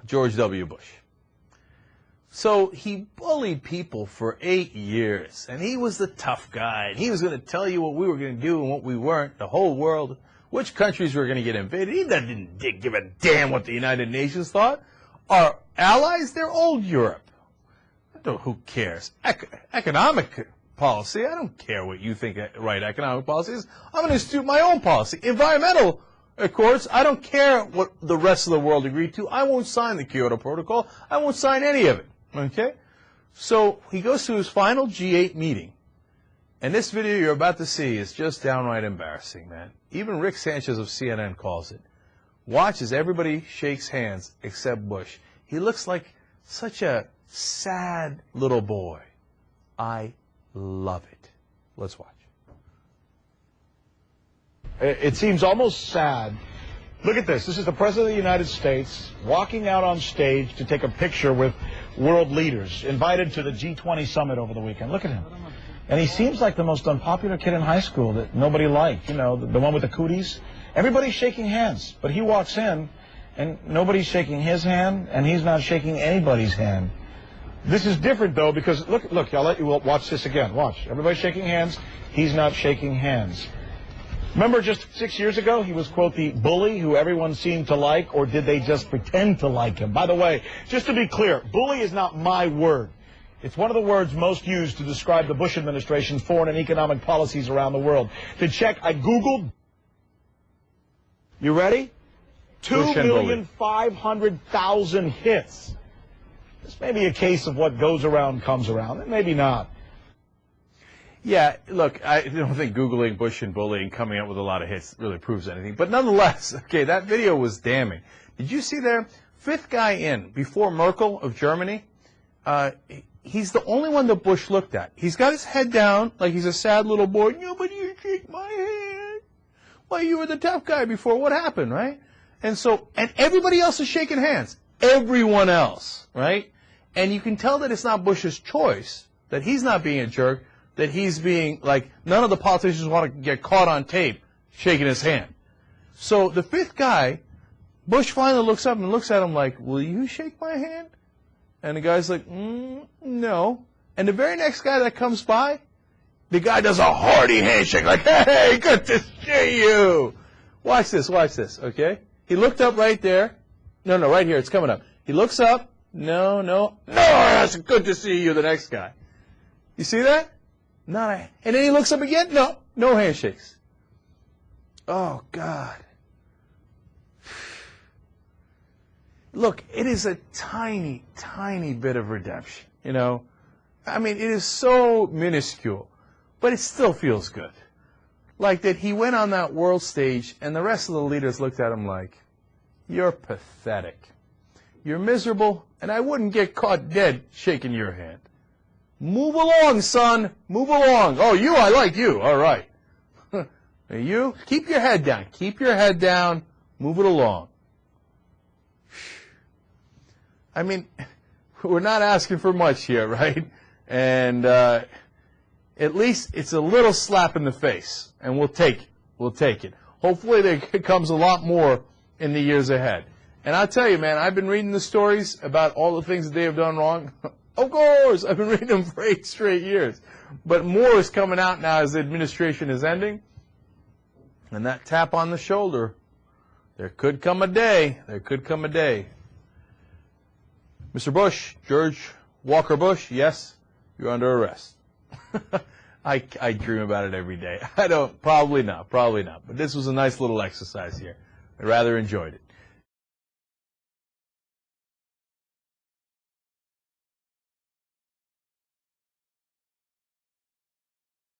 George W. Bush. So he bullied people for 8 years, and he was the tough guy, and he was going to tell you what we were going to do and what we weren't, the whole world, which countries were going to get invaded. He didn't give a damn what the United Nations thought. Our allies, they're old Europe. Who cares? Economic policy, I don't care what you think right economic policy is. I'm going to institute my own policy. Environmental accords, I don't care what the rest of the world agreed to. I won't sign the Kyoto Protocol. I won't sign any of it. Okay? So he goes to his final G8 meeting. And this video you're about to see is just downright embarrassing, man. Even Rick Sanchez of CNN calls it. Watch as everybody shakes hands except Bush. He looks like such a sad little boy. I love it. Let's watch. It seems almost sad. Look at this. This is the President of the United States walking out on stage to take a picture with world leaders, invited to the G20 summit over the weekend. Look at him. And he seems like the most unpopular kid in high school that nobody liked. You know, the one with the cooties. Everybody's shaking hands, but he walks in and nobody's shaking his hand, and he's not shaking anybody's hand. This is different, though, because look, I'll let you watch this again. Watch. Everybody's shaking hands. He's not shaking hands. Remember just 6 years ago, he was, quote, the bully who everyone seemed to like, or did they just pretend to like him? By the way, just to be clear, bully is not my word. It's one of the words most used to describe the Bush administration's foreign and economic policies around the world. To check, I Googled. You ready? 2,500,000 hits. This may be a case of what goes around comes around, and maybe not. Yeah, look, I don't think Googling Bush and bullying coming up with a lot of hits really proves anything. But nonetheless, okay, that video was damning. Did you see there? Fifth guy in, before Merkel of Germany, he's the only one that Bush looked at. He's got his head down like he's a sad little boy. Nobody you shake my hand. Why, you were the tough guy before. What happened, right? And everybody else is shaking hands. Everyone else, right? And you can tell that it's not Bush's choice, that he's not being a jerk, that he's being, like, none of the politicians want to get caught on tape shaking his hand. So the fifth guy, Bush finally looks up and looks at him like, will you shake my hand? And the guy's like, no. And the very next guy that comes by, the guy does a hearty handshake, like, hey, good to see you. Watch this, okay? He looked up right there. No, right here, it's coming up. He looks up. No, that's good to see you, the next guy. You see that? And then he looks up again. No handshakes. Oh, God. Look, it is a tiny, tiny bit of redemption, you know. I mean, it is so minuscule, but it still feels good. Like that he went on that world stage and the rest of the leaders looked at him like, you're pathetic. You're miserable, and I wouldn't get caught dead shaking your hand. Move along, son. Move along. Oh, you, I like you. All right. You, keep your head down. Keep your head down. Move it along. I mean, we're not asking for much here, right? And at least it's a little slap in the face, and we'll take it. We'll take it. Hopefully there comes a lot more in the years ahead. And I'll tell you, man, I've been reading the stories about all the things that they have done wrong. Of course, I've been reading them for 8 straight years. But more is coming out now as the administration is ending. And that tap on the shoulder, there could come a day. There could come a day. Mr. Bush, George Walker Bush, yes, you're under arrest. I dream about it every day. Probably not. But this was a nice little exercise here. I rather enjoyed it.